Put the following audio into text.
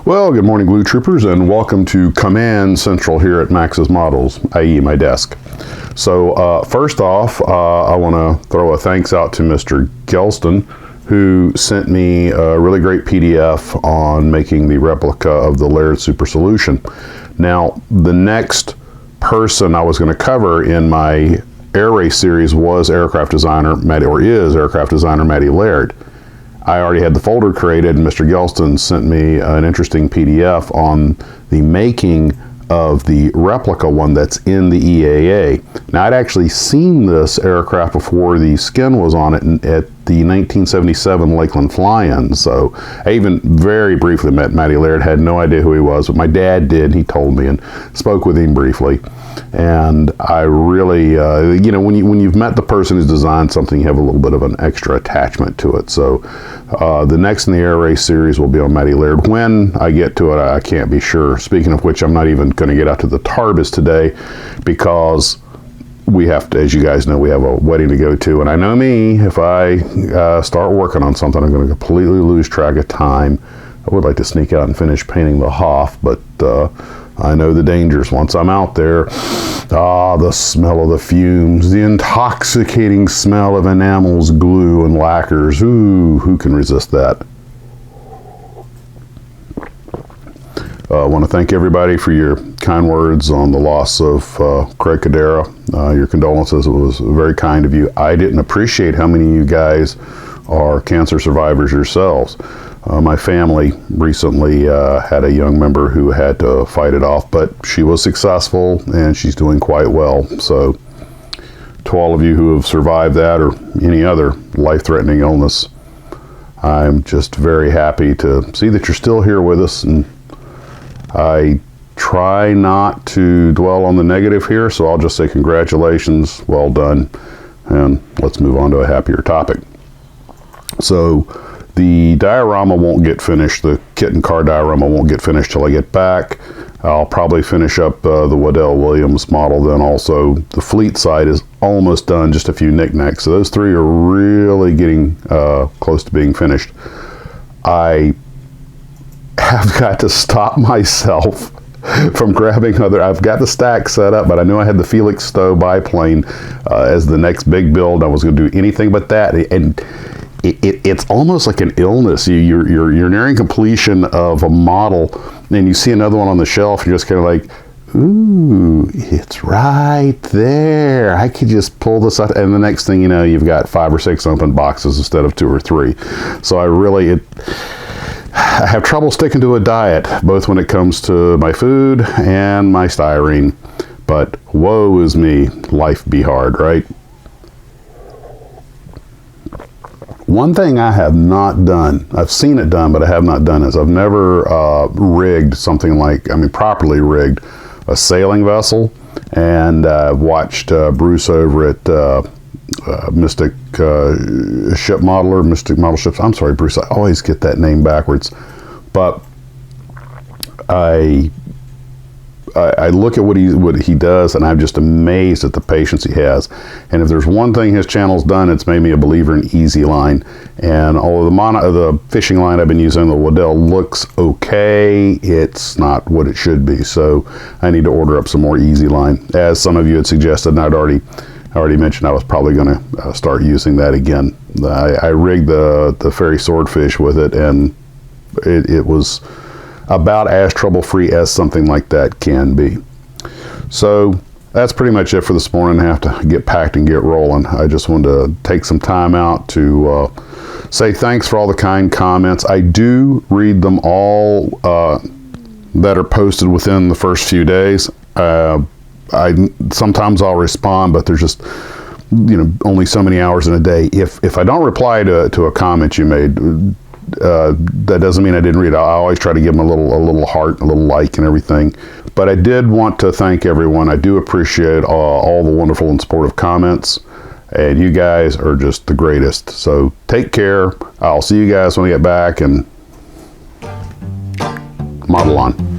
Well, good morning, Glue Troopers, and welcome to Command Central here at Max's Models, i.e. my desk. So first off, I want to throw a thanks out to Mr. Gelston, who sent me a really great PDF on making the replica of the Laird Super Solution. Now, the next person I was going to cover in my Air Race series was aircraft designer Matty Laird. I already had the folder created, and Mr. Gelston sent me an interesting PDF on the making of the replica one that's in the EAA. Now, I'd actually seen this aircraft before the skin was on it at the 1977 Lakeland Fly-In. So I even very briefly met Matty Laird, had no idea who he was, but my dad did. He told me and spoke with him briefly. And I really, you know, when you've met the person who's designed something, you have a little bit of an extra attachment to it. So the next in the Air Race series will be on Matty Laird. When I get to it, I can't be sure. Speaking of which, I'm not even going to get out to the Tarbis today because we have to, as you guys know, we have a wedding to go to. And I know me, if I start working on something, I'm going to completely lose track of time. I would like to sneak out and finish painting the Hoff, but I know the dangers once I'm out there. The smell of the fumes, the intoxicating smell of enamels, glue, and lacquers. Ooh, who can resist that? I want to thank everybody for your kind words on the loss of Craig Cadera. Your condolences. It was very kind of you. I didn't appreciate how many of you guys are cancer survivors yourselves. My family recently had a young member who had to fight it off, but she was successful and she's doing quite well. So to all of you who have survived that or any other life-threatening illness, I'm just very happy to see that you're still here with us. And I try not to dwell on the negative here, so I'll just say congratulations, well done, and let's move on to a happier topic. So the diorama won't get finished, the kit and car diorama won't get finished till I get back. I'll probably finish up the Waddell Williams model then also. The fleet side is almost done, just a few knickknacks. So those three are really getting close to being finished. I have got to stop myself from grabbing I've got the stack set up, but I knew I had the Felix Stowe biplane as the next big build. I was going to do anything but that, and it's almost like an illness. You're nearing completion of a model, and you see another one on the shelf, and you're just kind of like, ooh, it's right there. I could just pull this out, and the next thing you know, you've got 5 or 6 open boxes instead of 2 or 3. So I have trouble sticking to a diet, both when it comes to my food and my styrene. But woe is me, life be hard, right? One thing I have not done, I've seen it done, but I have not done, is I've never rigged something like, properly rigged a sailing vessel. And I've watched Bruce over at Mystic Ship Modeler, Mystic Model Ships. I'm sorry, Bruce, I always get that name backwards. But I look at what he does, and I'm just amazed at the patience he has. And if there's one thing his channel's done, it's made me a believer in Easy Line. And although the fishing line I've been using, the Waddell, looks okay, it's not what it should be. So I need to order up some more Easy Line. As some of you had suggested, and I already mentioned I was probably going to start using that again. I rigged the Fairy Swordfish with it, and it was about as trouble-free as something like that can be. So that's pretty much it for this morning. I have to get packed and get rolling. I just wanted to take some time out to say thanks for all the kind comments. I do read them all that are posted within the first few days. Sometimes I'll respond, but there's just only so many hours in a day. If I don't reply to a comment you made, that doesn't mean I didn't read it. I always try to give them a little heart, a little like, and everything. But I did want to thank everyone. I do appreciate all the wonderful and supportive comments, and you guys are just the greatest. So take care. I'll see you guys when I get back, and model on.